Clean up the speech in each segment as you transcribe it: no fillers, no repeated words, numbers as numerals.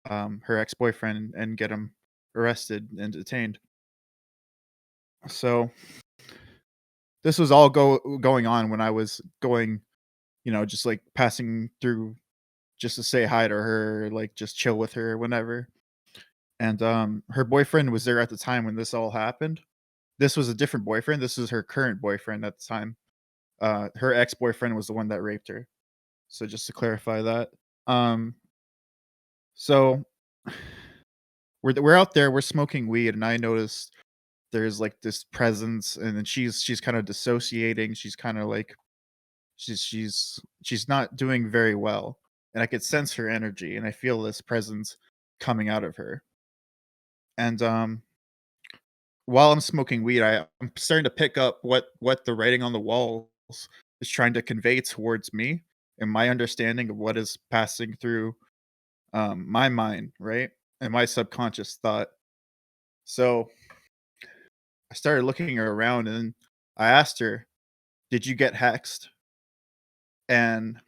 her ex-boyfriend and get him arrested and detained. So this was all going on when I was going, just like passing through just to say hi to her, like just chill with her whenever. And her boyfriend was there at the time when this all happened. This was a different boyfriend. This is her current boyfriend at the time. Her ex-boyfriend was the one that raped her. So just to clarify that. Um so we're out there, we're smoking weed, and I noticed there's like this presence, and then she's kind of dissociating. She's kind of like she's not doing very well, and I could sense her energy, and I feel this presence coming out of her. And while I'm smoking weed, I'm starting to pick up what the writing on the walls is trying to convey towards me, and my understanding of what is passing through my mind, right, and my subconscious thought. So I started looking around, and I asked her, "Did you get hexed?" And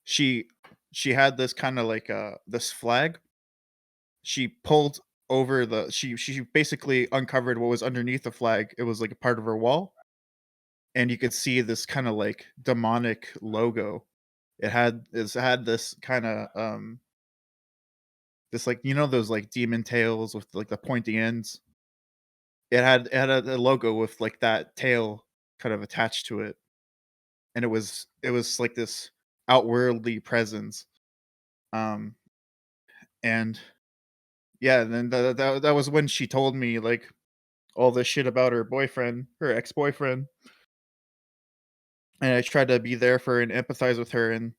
she she had this kind of like this flag. She pulled over she basically uncovered what was underneath the flag. It was like a part of her wall, and you could see this kind of like demonic logo. It had this kind of this, like, those like demon tails with like the pointy ends. It had a logo with like that tail kind of attached to it, and it was like this outwardly presence. Um and yeah, and then that was when she told me like all this shit about her boyfriend, her ex-boyfriend, and I tried to be there for her and empathize with her. And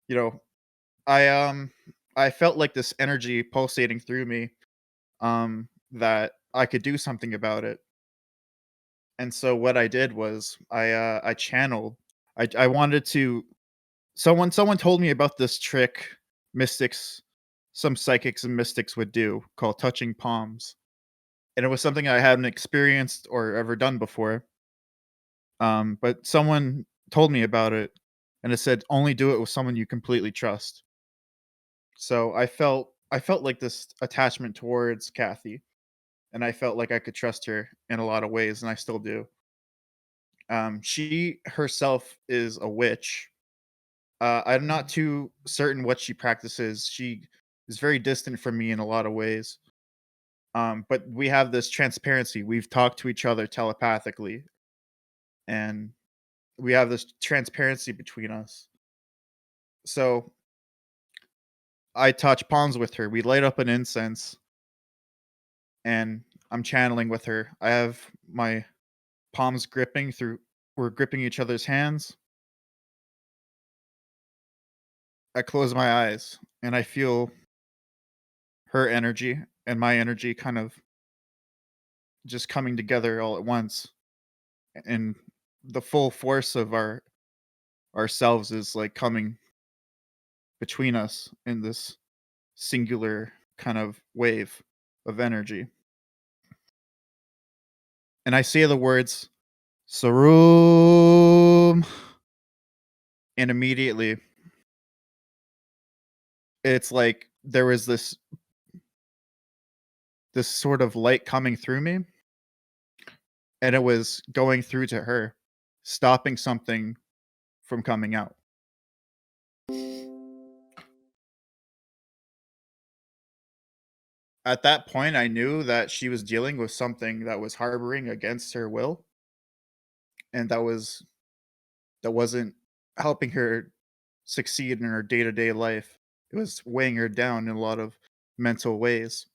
you know, I I felt like this energy pulsating through me, that I could do something about it. And so what I did was I channeled. I wanted to someone told me about this trick mystics some psychics and mystics would do called touching palms. And it was something I hadn't experienced or ever done before. But someone told me about it, and it said only do it with someone you completely trust. So I felt like this attachment towards Kathy, and I felt like I could trust her in a lot of ways, and I still do. She herself is a witch. I'm not too certain what she practices. She is very distant from me in a lot of ways. But we have this transparency. We've talked to each other telepathically, and we have this transparency between us. So I touch palms with her. We light up an incense, and I'm channeling with her. I have my palms gripping through. We're gripping each other's hands. I close my eyes, and I feel her energy and my energy kind of just coming together all at once. And the full force of ourselves is like coming between us in this singular kind of wave of energy. And I say the words Sarum, and immediately it's like there was this sort of light coming through me, and it was going through to her, stopping something from coming out. At that point, I knew that she was dealing with something that was harboring against her will, and that wasn't helping her succeed in her day-to-day life. It was weighing her down in a lot of mental ways,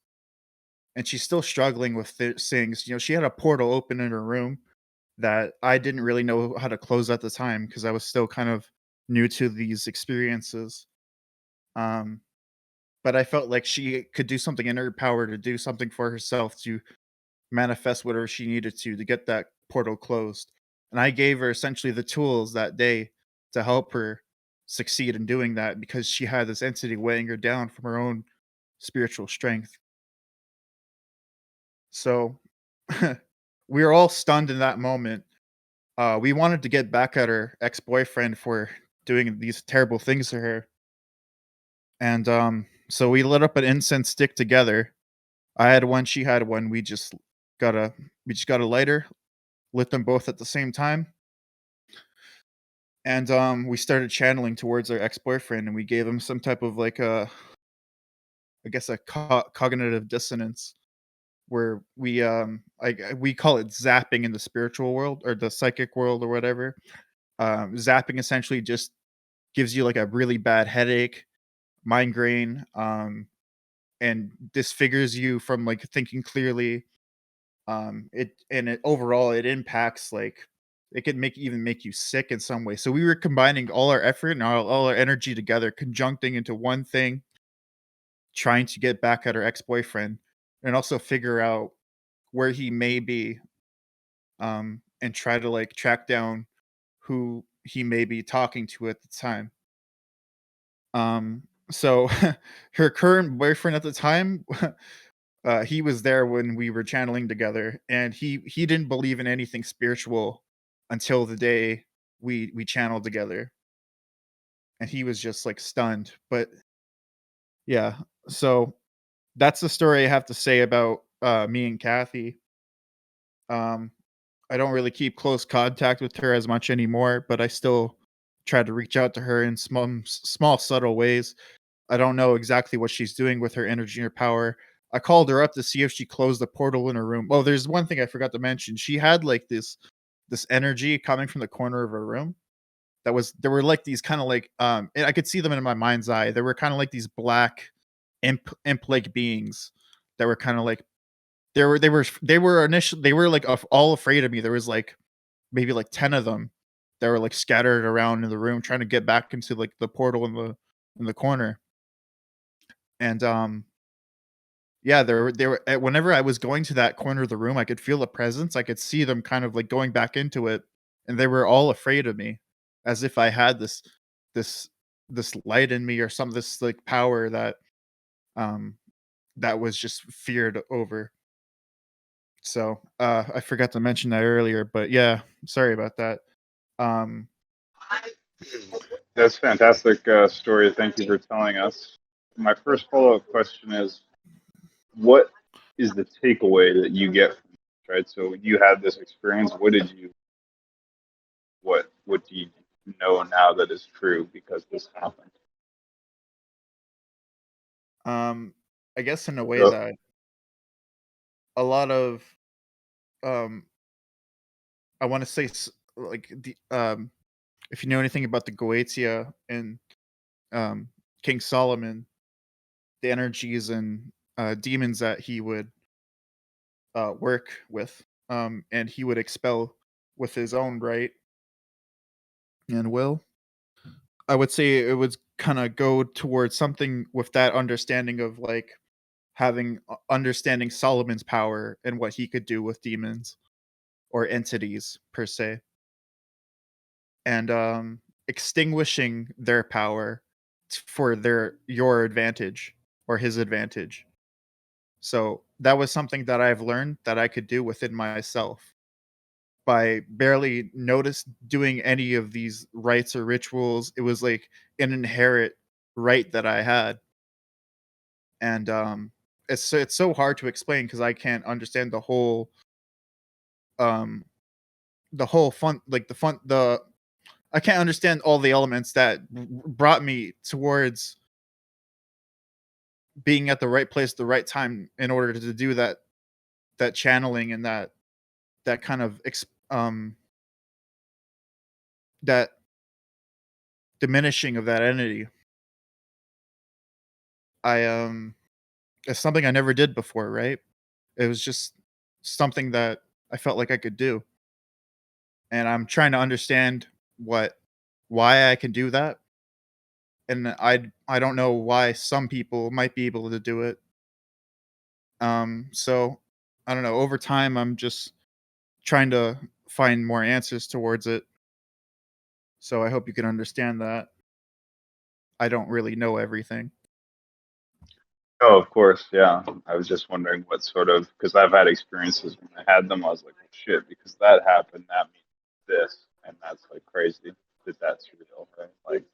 and she's still struggling with things. She had a portal open in her room that I didn't really know how to close at the time because I was still kind of new to these experiences. Um, but I felt like she could do something in her power to do something for herself to manifest whatever she needed to get that portal closed. And I gave her essentially the tools that day to help her succeed in doing that because she had this entity weighing her down from her own spiritual strength. So we were all stunned in that moment. We wanted to get back at her ex boyfriend for doing these terrible things to her. And So we lit up an incense stick together. I had one, she had one. Got a we just got a lighter, lit them both at the same time, and we started channeling towards our ex-boyfriend, and we gave him some type of like a, I guess, a cognitive dissonance where we call it zapping in the spiritual world or the psychic world or whatever. Zapping essentially just gives you like a really bad headache, migraine, and disfigures you from like thinking clearly. It overall it impacts like it could make you sick in some way. So we were combining all our effort and all our energy together, conjuncting into one thing, trying to get back at our ex-boyfriend and also figure out where he may be, and try to like track down who he may be talking to at the time. So her current boyfriend at the time, he was there when we were channeling together, and he didn't believe in anything spiritual until the day we channeled together, and he was just like stunned. But yeah, so that's the story I have to say about me and Kathy. Um, I don't really keep close contact with her as much anymore, but I still try to reach out to her in small subtle ways. I don't know exactly what she's doing with her energy and her power. I called her up to see if she closed the portal in her room. Oh, there's one thing I forgot to mention. She had like this energy coming from the corner of her room. There were like these kind of like and I could see them in my mind's eye. There were kind of like these black imp like beings that were kind of like they were initially they were like all afraid of me. There was like maybe like 10 of them that were like scattered around in the room trying to get back into like the portal in the corner. And yeah, whenever I was going to that corner of the room, I could feel a presence. I could see them kind of like going back into it, and they were all afraid of me, as if I had this this light in me or some this like power um that was just feared over. So I forgot to mention that earlier, but yeah, sorry about that. Um That's fantastic story. Thank you for telling us. My first follow-up question is, what is the takeaway that you get from this, right? So you had this experience. What do you know now that is true because this happened? um I guess in a way So, that a lot of um I want to say like the if you know anything about the Goetia and um, King Solomon, the energies and demons that he would work with, and he would expel with his own right and will. I would say it would kind of go towards something with that understanding of like having understanding Solomon's power and what he could do with demons or entities per se, and extinguishing their power for their your advantage or his advantage. So that was something that I've learned that I could do within myself by barely notice doing any of these rites or rituals. It was like an inherent right that I had, and it's so hard to explain because I can't understand um the whole fun like the fun the I can't understand all the elements that brought me towards being at the right place at the right time in order to do that channeling and that kind of that diminishing of that entity. I it's something I never did before, right? It was just something that I felt like I could do. And I'm trying to understand what why I can do that. And I don't know why some people might be able to do it. So I don't know. Over time I'm just trying to find more answers towards it. So I hope you can understand that. I don't really know everything. oh, of course, yeah. I was just wondering what sort of, because I've had experiences when I had them. I was like, oh, shit, because that happened, that means this, and that's like crazy that that's real, right? Like,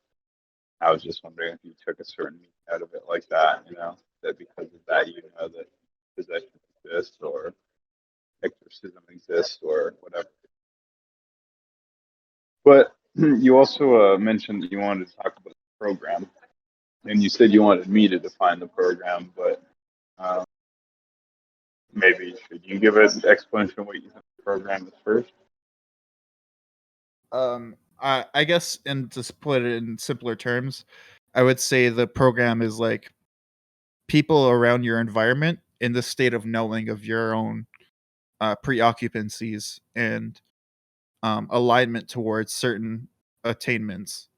I was just wondering if you took a certain meaning out of it like that, that because of that you know that possession exists or exorcism exists or whatever. But you also mentioned that you wanted to talk about the program, and you said you wanted me to define the program, but um, maybe should you give an explanation of what you think the program is first? I guess, and to put it in simpler terms, I would say the program is like people around your environment in the state of knowing of your own preoccupancies and alignment towards certain attainments.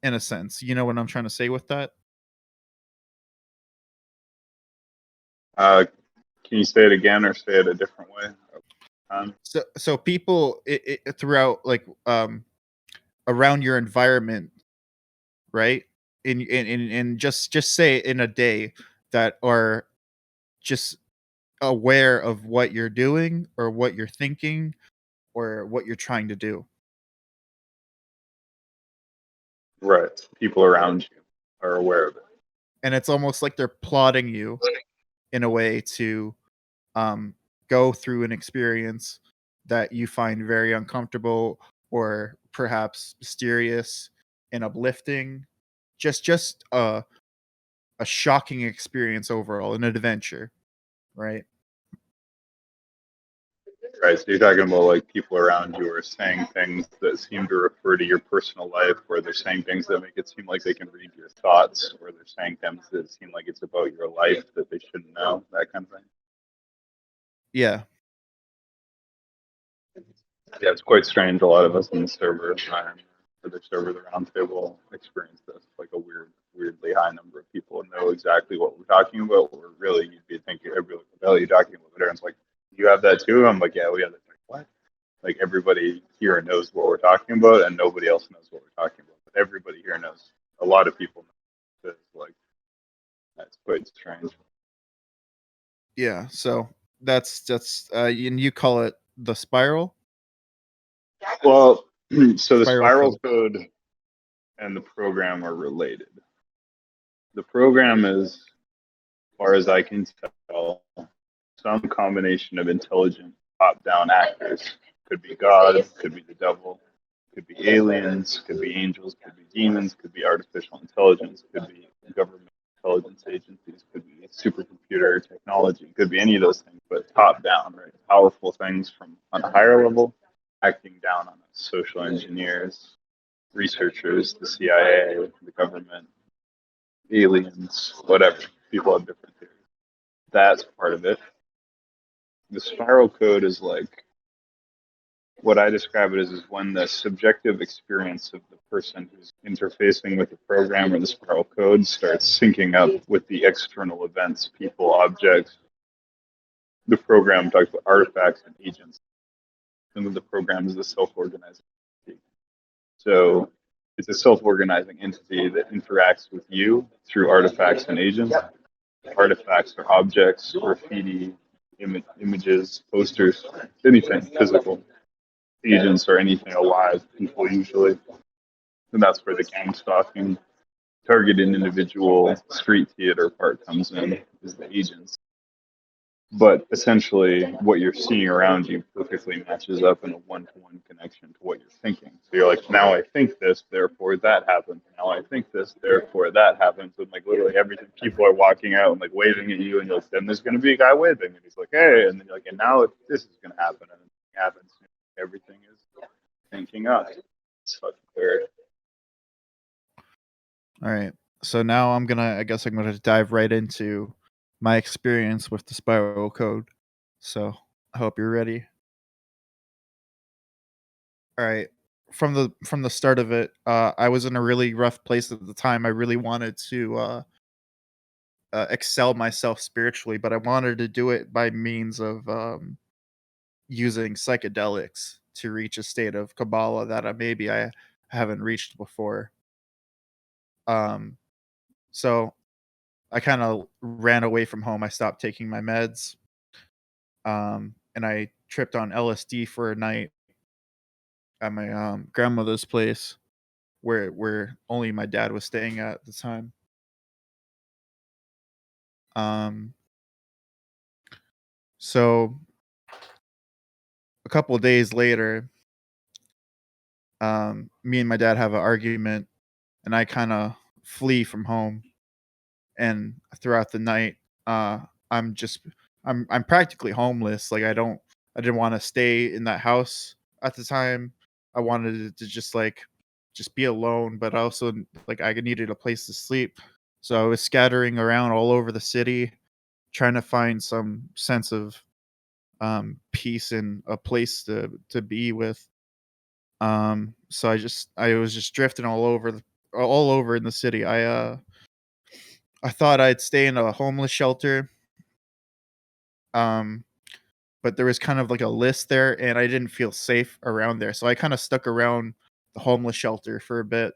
In a sense, you know what I'm trying to say with that. Uh, can you say it again or say it a different way? So people throughout, like, around your environment, right? In just say in a day that are just aware of what you're doing or what you're thinking or what you're trying to do. Right. People around you are aware of it. And it's almost like they're plotting you in a way to um, go through an experience that you find very uncomfortable or perhaps mysterious and uplifting. Just a shocking experience overall, an adventure, right? Right. So you're talking about like people around you are saying things that seem to refer to your personal life, or they're saying things that make it seem like they can read your thoughts, or they're saying things that seem like it's about your life that they shouldn't know, that kind of thing. Yeah. Yeah, it's quite strange. A lot of us in the server, or the server, the roundtable, experience this. Like a weirdly high number of people know exactly what we're talking about. Or really, you'd be thinking, everybody, what the hell are you talking about? But everyone's like, you have that too? I'm like, yeah, we have that. Like, what? Like everybody here knows what we're talking about, and nobody else knows what we're talking about. But everybody here knows. A lot of people know. It's like that's quite strange. Yeah. So that's and you call it the Well, so the spiral spiral code. code and the program are related. The program is, as far as I can tell, some combination of intelligent top-down actors. Could be God, could be the devil, could be aliens, could be angels, could be demons, could be artificial intelligence, could be government intelligence agencies, could be supercomputer technology, could be any of those things, but top-down, right? Powerful things from on a higher level, acting down on us, social engineers, researchers, the CIA, the government, aliens, whatever. People have different theories. That's part of it. The spiral code is like what I describe it as is when the subjective experience of the person who's interfacing with the program or the spiral code starts syncing up with the external events, people, objects. The program talks about artifacts and agents, and then the program is the self-organizing entity. So it's a self-organizing entity that interacts with you through artifacts and agents. Artifacts are objects, graffiti, images, posters, anything physical. Agents are anything alive, people usually. And that's where the gang stalking, targeted individual, street theater part comes in, is the agents. But essentially, what you're seeing around you perfectly matches up in a one-to-one connection to what you're thinking. So you're like, now I think this, therefore that happens. Now I think this, therefore that happens. And like literally everything, people are walking out and like waving at you, and you're like, then there's going to be a guy waving, and he's like, hey, and then you're like, and now this is going to happen, and it happens. Everything is syncing up. It's fucking weird. All right. So now I guess I'm gonna dive right into my experience with the spiral code. So I hope you're ready. All right. From the start of it, I was in a really rough place at the time. I really wanted to excel myself spiritually, but I wanted to do it by means of using psychedelics to reach a state of Kabbalah that maybe I haven't reached before. Um, so I kind of ran away from home. I stopped taking my meds, and I tripped on LSD for a night at my grandmother's place. where only my dad was staying at the time. Um, so a couple of days later, me and my dad have an argument, and I kind of flee from home. And throughout the night, uh, I'm just I'm practically homeless. Like I didn't want to stay in that house at the time. I wanted it to just like just be alone, but also like I needed a place to sleep. So I was scattering around all over the city, trying to find some sense of peace and a place to be with. So I was just drifting all over in the city. I thought I'd stay in a homeless shelter, um, but there was kind of like a list there, and I didn't feel safe around there, so I kinda stuck around the homeless shelter for a bit,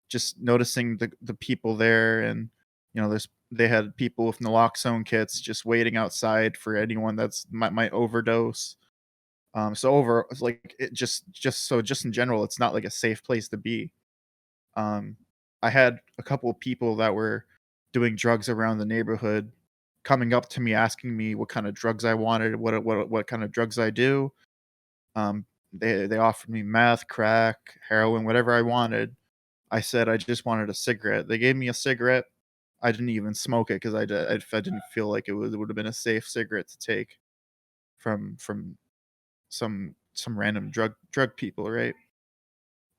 just noticing the people there, and, they had people with naloxone kits just waiting outside for anyone might overdose. So over it's like, it just in general, it's not like a safe place to be. Um, I had a couple of people that were doing drugs around the neighborhood coming up to me asking me what kind of drugs I wanted, what kind of drugs I do. Um, they offered me meth, crack, heroin, whatever I wanted. I said I just wanted a cigarette. They gave me a cigarette. I didn't even smoke it because I didn't feel like it would have been a safe cigarette to take from some random drug people, right?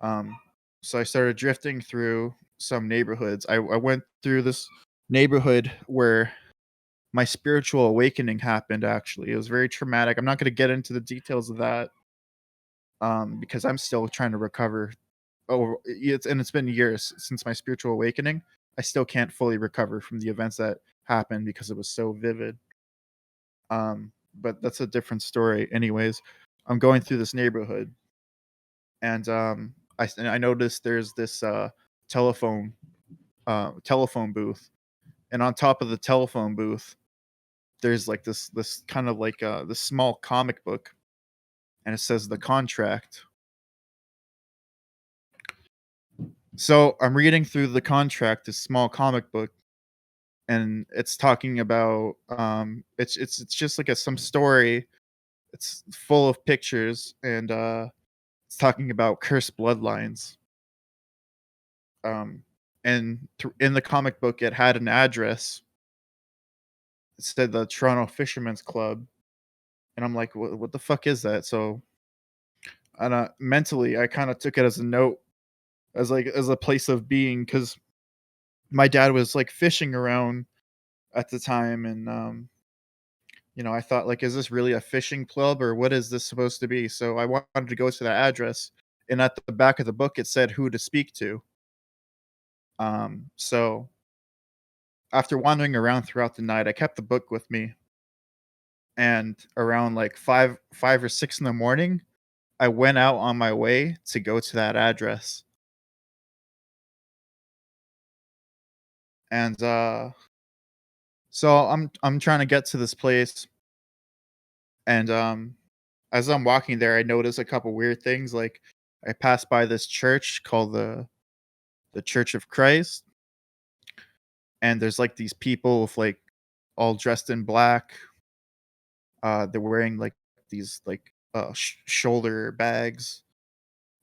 Um, so I started drifting through some neighborhoods. I went through this neighborhood where my spiritual awakening happened, actually. It was very traumatic. I'm not gonna get into the details of that, because I'm still trying to recover. It's been years since my spiritual awakening. I still can't fully recover from the events that happened because it was so vivid. But that's a different story. Anyways, I'm going through this neighborhood, and I noticed there's this telephone telephone booth, and on top of the telephone booth, there's like this kind of like this small comic book, and it says the contract. So I'm reading through the contract, this small comic book, and it's talking about it's just like some story. It's full of pictures, and it's talking about cursed bloodlines. Um, and in the comic book, it had an address. It said the Toronto Fishermen's Club, and I'm like, what the fuck is that? So, and mentally, I kind of took it as a note, as a place of being, because my dad was like fishing around at the time, and I thought like, is this really a fishing club or what is this supposed to be? So I wanted to go to that address, and at the back of the book, it said who to speak to. So after wandering around throughout the night, I kept the book with me, and around like five or 6 in the morning, I went out on my way to go to that address, and so I'm trying to get to this place, and as I'm walking there, I notice a couple weird things. Like I passed by this church called the Church of Christ, and there's like these people with like all dressed in black. They're wearing like these like shoulder bags.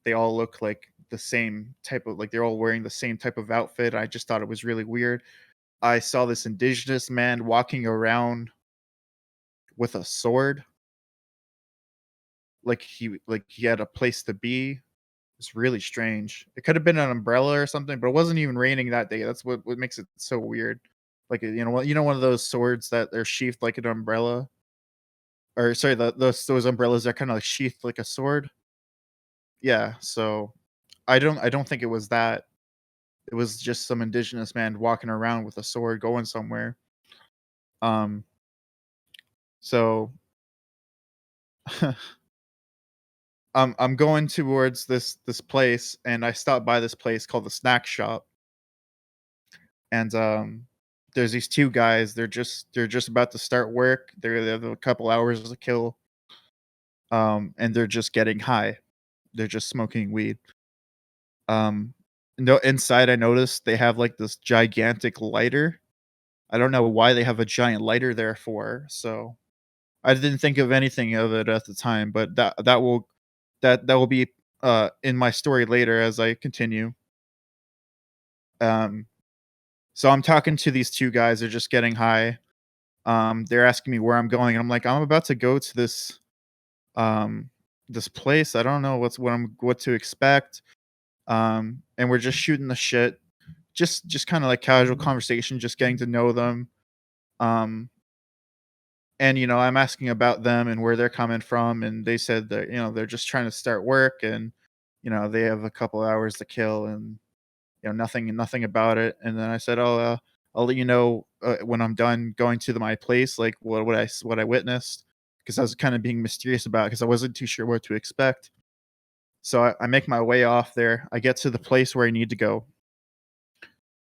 They all look like the same type of, like, they're all wearing the same type of outfit. I just thought it was really weird. I saw this indigenous man walking around with a sword, like he had a place to be. It's really strange. It could have been an umbrella or something, but it wasn't even raining that day. That's what makes it so weird. Like, one of those swords that they're sheathed like an umbrella, or sorry, those umbrellas are kind of like sheathed like a sword. Yeah, so I don't think it was that. It was just some indigenous man walking around with a sword going somewhere. Um, so I'm going towards this place, and I stopped by this place called the snack shop, and there's these two guys. They're just about to start work. They have a couple hours to kill. And they're just getting high. They're just smoking weed. Um, No, inside I noticed they have, like, this gigantic lighter. I don't know why they have a giant lighter there for, so I didn't think of anything of it at the time, but that will be, in my story later as I continue. Um, so I'm talking to these 2 guys, they're just getting high. They're asking me where I'm going, and I'm like, "I'm about to go to um, this place. I don't know what to expect." And we're just shooting the shit. Just kinda like casual conversation, just getting to know them. Um, and, I'm asking about them and where they're coming from, and they said that, they're just trying to start work and, they have a couple hours to kill and, nothing about it. And then I said, "Oh, I'll let you know, when I'm done going to my place, like, what I witnessed," because I was kinda being mysterious about it because I wasn't too sure what to expect. So I make my way off there. I get to the place where I need to go,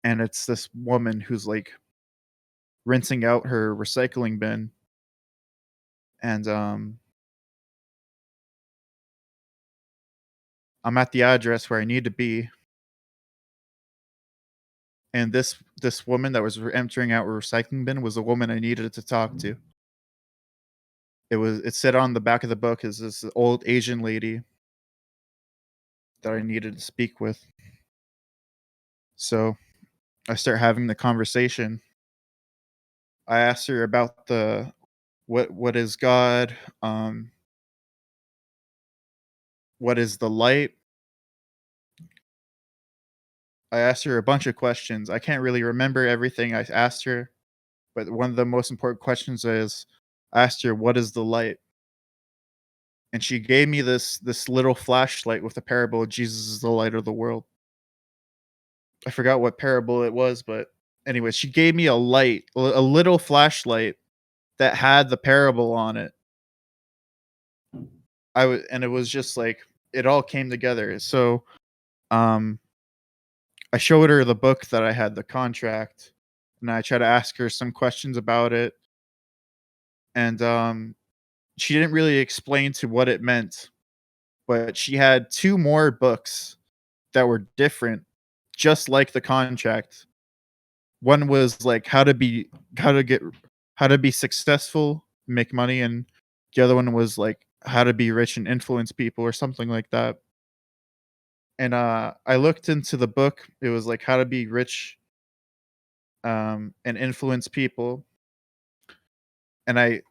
and it's this woman who's, like, rinsing out her recycling bin, and, I'm at the address where I need to be, and this woman that was emptying out her recycling bin was a woman I needed to talk to. It said on the back of the book is this old Asian lady that I needed to speak with. So, I start having the conversation. I asked her about the what is God, what is the light? I asked her a bunch of questions. I can't really remember everything I asked her, but one of the most important questions is I asked her, "What is the light?" And she gave me this little flashlight with the parable, "Jesus is the light of the world." I forgot what parable it was, but anyway, she gave me a light, a little flashlight that had the parable on it. And it was just like it all came together. So, um, I showed her the book that I had, the contract, and I tried to ask her some questions about it, and, she didn't really explain to what it meant, but she had 2 more books that were different, just like the contract. One was, like, how to get how to be successful, make money, and the other one was, like, how to be rich and influence people or something like that. And, I looked into the book, it was, like, how to be rich, and influence people, and I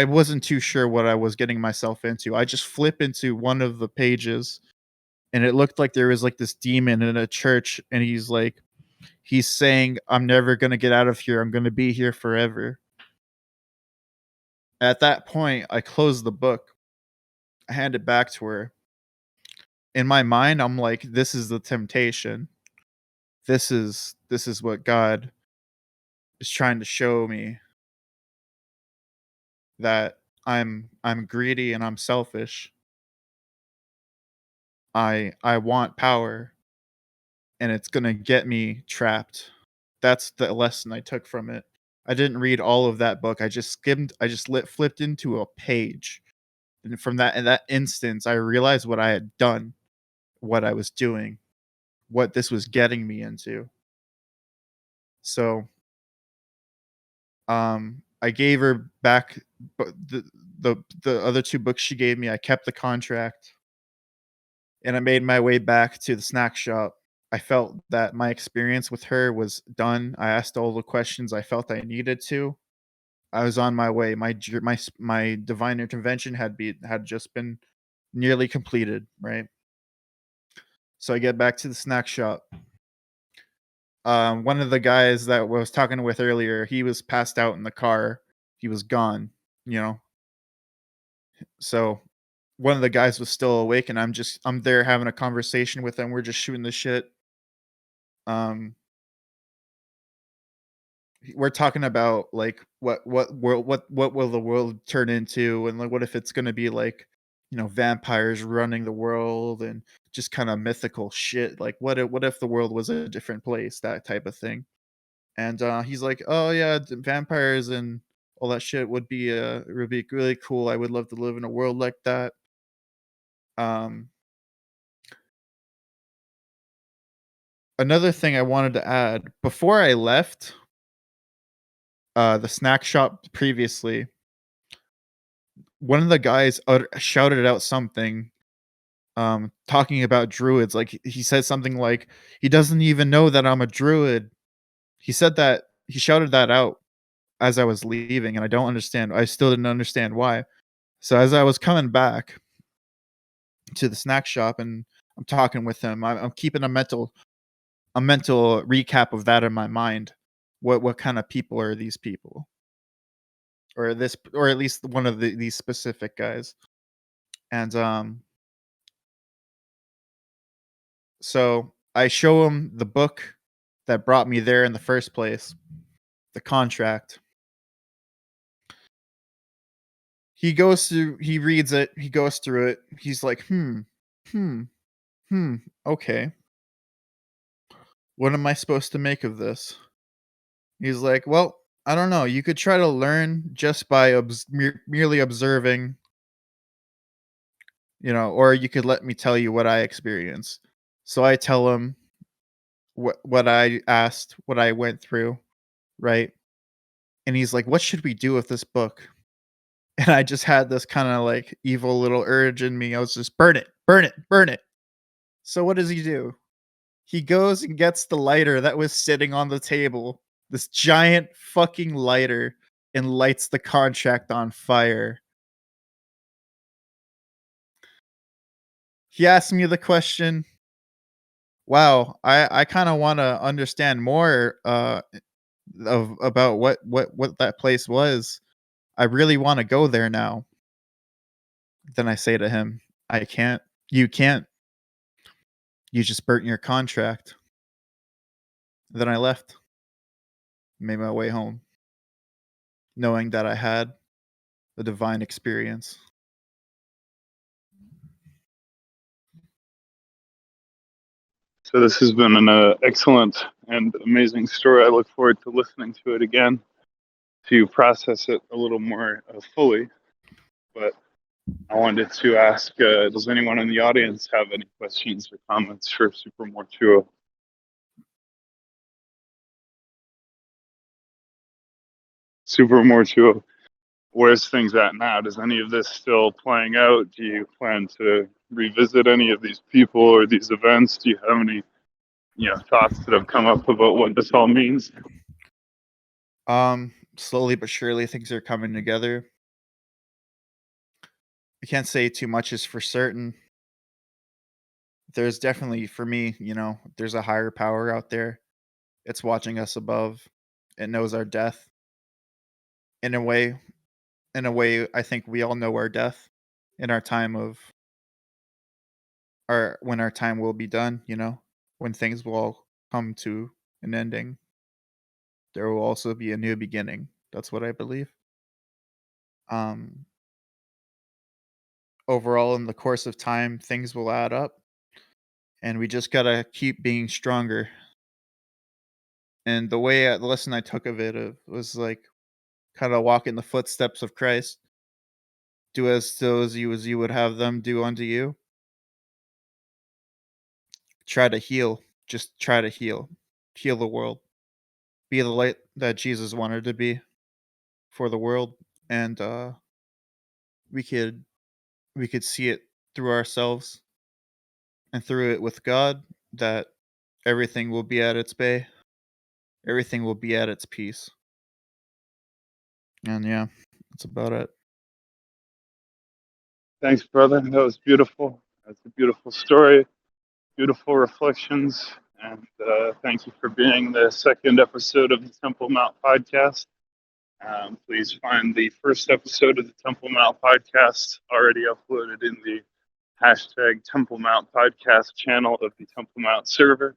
wasn't too sure what I was getting myself into. I just flip into one of the pages, and it looked like there was, like, this demon in a church, and he's saying, "I'm never gonna get out of here, I'm gonna be here forever." At that point, I closed the book, I hand it back to her. In my mind, I'm like, "This is the temptation. This is what God is trying to show me, that I'm greedy and I'm selfish. I want power, and it's gonna get me trapped." That's the lesson I took from it. I didn't read all of that book, I just flipped into a page, and from that in that instance, I realized what I had done, what I was doing, what this was getting me into. So, I gave her back bu the other 2 books she gave me, I kept the contract, and I made my way back to the snack shop. I felt that my experience with her was done. I asked all the questions I felt I needed to. I was on my way. My divine intervention had just been nearly completed, right? So I get back to the snack shop. One of the guys that I was talking with earlier, he was passed out in the car. He was gone, you know. So one of the guys was still awake, and I'm there having a conversation with him. We're just shooting the shit. Um, we're talking about like what will the world turn into, and like what if it's gonna be like, vampires running the world and just kind of mythical shit. Like what if the world was a different place, that type of thing. And he's like, "Oh yeah, vampires and all that shit would be really cool. I would love to live in a world like that." Um, Another thing I wanted to add, before I left, the snack shop previously, one of the guys shouted out something, talking about druids, like, he said something like, "He doesn't even know that I'm a druid." He shouted that out as I was leaving, and I still didn't understand why. So as I was coming back to the snack shop and I'm talking with him, I'm keeping a mental recap of that in my mind. What kind of people are these people? Or at least one of these specific guys. And so I show him the book that brought me there in the first place, the contract. He reads it, he goes through it. He's like, hmm, hmm, okay. What am I supposed to make of this? He's like, well, I don't know. You could try to learn just by merely observing, or you could let me tell you what I experienced. So I tell him what I asked, what I went through, right? And he's like, "What should we do with this book?" And I just had this kind of like evil little urge in me. I was just burn it, burn it, burn it. So what does he do? He goes and gets the lighter that was sitting on the table, this giant fucking lighter, and lights the contract on fire. He asked me the question, wow, I kind of want to understand more of about what that place was. I really want to go there now. Then I say to him, I can't. You can't. You just burnt your contract. Then I left, made my way home, knowing that I had a divine experience. So this has been an excellent and amazing story. I look forward to listening to it again to process it a little more fully. But I wanted to ask, does anyone in the audience have any questions or comments for Super Mortuo? Super Mortuo, where's things at now? Does any of this still playing out? Do you plan to revisit any of these people or these events? Do you have any, thoughts that have come up about what this all means? Slowly but surely things are coming together. I can't say too much is for certain. There's definitely for me, there's a higher power out there. It's watching us above. It knows our death. In a way, I think we all know our death in our time of our when our time will be done, when things will all come to an ending. There will also be a new beginning. That's what I believe. Um Overall in the course of time things will add up and we just got to keep being stronger. And the lesson I took of it was like kind of walk in the footsteps of Christ. Do as those you as you would have them do unto you. Try to heal. Just try to heal. Heal the world. Be the light that Jesus wanted to be for the world. And we could we could see it through ourselves and through it with God that everything will be at its bay. Everything will be at its peace. And yeah, that's about it. Thanks, brother. That was beautiful. That's a beautiful story, beautiful reflections. And thank you for being the second episode of the Temple Mount podcast. Please find the first episode of the Temple Mount podcast already uploaded in the hashtag Temple Mount podcast channel of the Temple Mount server.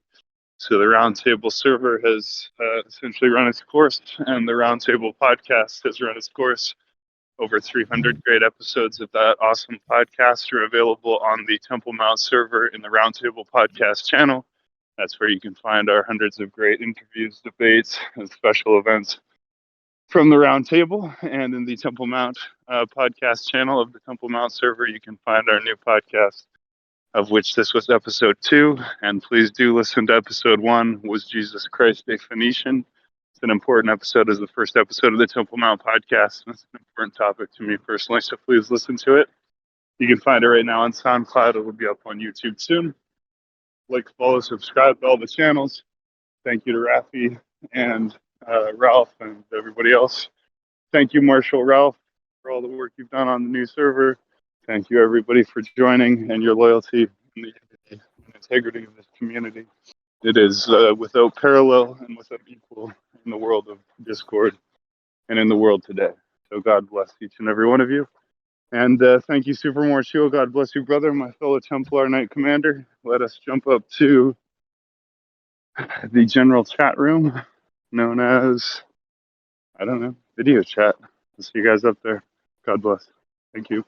So the Roundtable server has essentially run its course, and the Roundtable podcast has run its course. Over 300 great episodes of that awesome podcast are available on the Temple Mount server in the Roundtable podcast channel. That's where you can find our hundreds of great interviews, debates, and special events from the Roundtable. And in the Temple Mount podcast channel of the Temple Mount server, you can find our new podcast, of which this was episode 2. And please do listen to episode 1, Was Jesus Christ a Phoenician? It's an important episode as the first episode of the Temple Mount podcast. It's an important topic to me personally, so please listen to it. You can find it right now on SoundCloud. It will be up on YouTube soon. Like, follow, subscribe to all the channels. Thank you to Rafi and Ralph and everybody else. Thank you, Marshall Ralph, for all the work you've done on the new server. Thank you, everybody, for joining and your loyalty and the integrity of this community. It is without parallel and without equal in the world of Discord and in the world today. So God bless each and every one of you. And thank you, Super Mortuo. God bless you, brother, my fellow Templar Knight Commander. Let us jump up to the general chat room known as, I don't know, video chat. I'll see you guys up there. God bless. Thank you.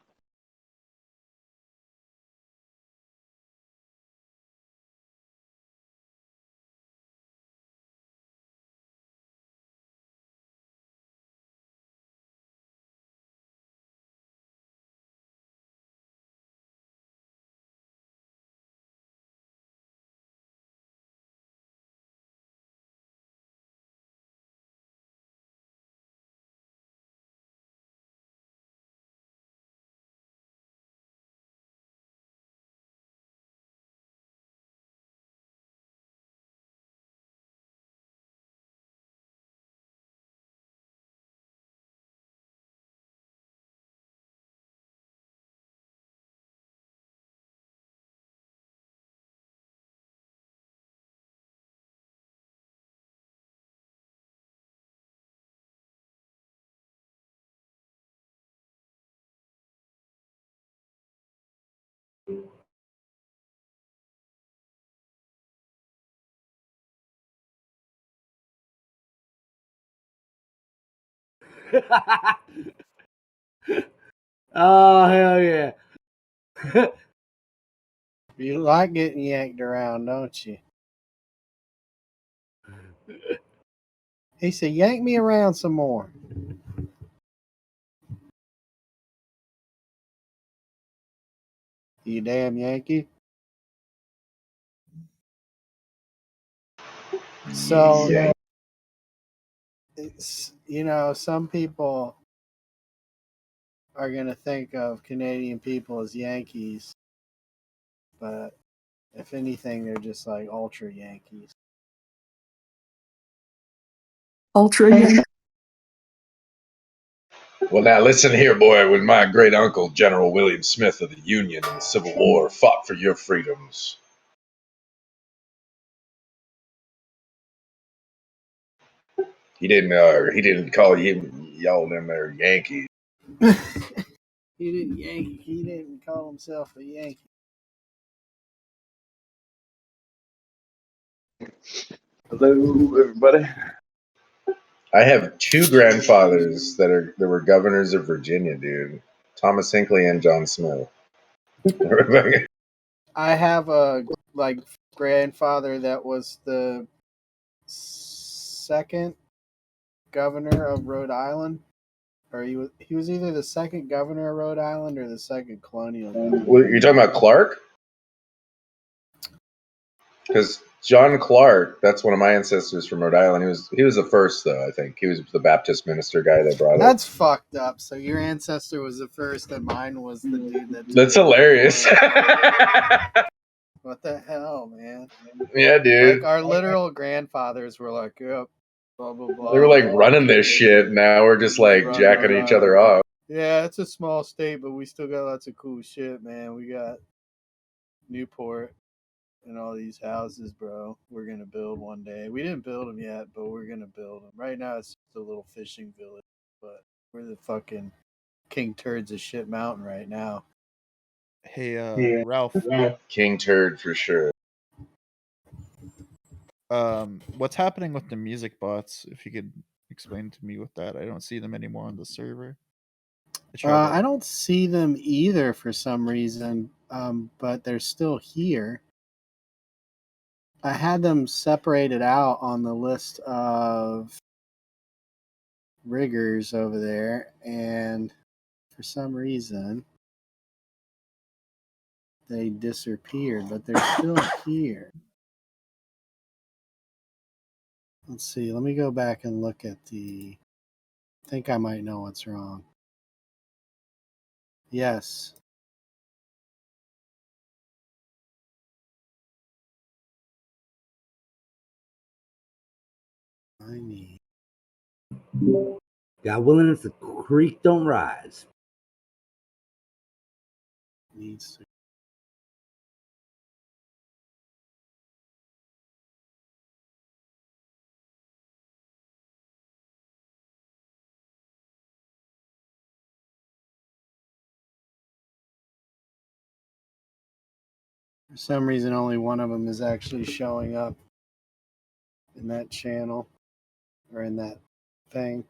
Oh, hell yeah. You like getting yanked around, don't you? He said, yank me around some more. You damn Yankee. So, it's, some people are going to think of Canadian people as Yankees, but if anything, they're just like ultra Yankees. Ultra Yankee. Well, now listen here, boy. When my great uncle, General William Smith of the Union in the Civil War, fought for your freedoms, he didn't call y'all them there Yankees. He didn't call himself a Yankee. Hello, everybody. I have two grandfathers that were governors of Virginia, dude. Thomas Hinckley and John Smith. I have a grandfather that was the second governor of Rhode Island, or he was either the second governor of Rhode Island or the second colonial governor. You're talking about Clark? Because John Clark, that's one of my ancestors from Rhode Island. He was the first, though. I think he was the Baptist minister guy that brought it. That's fucked up. So your ancestor was the first, and mine was the dude that. That's hilarious. What the hell, man? Yeah, dude. Like our literal grandfathers were like, yep, blah blah blah. They were like running this shit. Now we're just like jacking each other off. Yeah, it's a small state, but we still got lots of cool shit, man. We got Newport and all these houses, bro. We're gonna build one day. We didn't build them yet, but we're gonna build them. Right now, it's just a little fishing village, but we're the fucking king turds of shit mountain right now. Hey, Ralph. King turd for sure. What's happening with the music bots? If you could explain to me with that, I don't see them anymore on the server. I don't see them either for some reason, but they're still here. I had them separated out on the list of riggers over there, and for some reason they disappeared, but they're still here. Let's see. Let me go back and look at the. I think I might know what's wrong. Yes. I need. God willing, if the creek don't rise. Needs to. For some reason, only one of them is actually showing up in that channel or in that thing.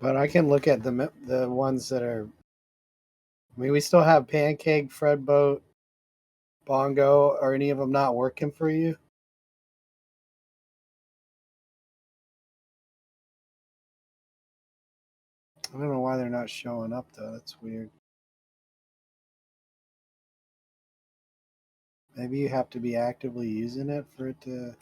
But I can look at the ones that are. I mean, we still have Pancake, Fred Boat, Bongo. Are any of them not working for you? I don't know why they're not showing up though. That's weird. Maybe you have to be actively using it for it to.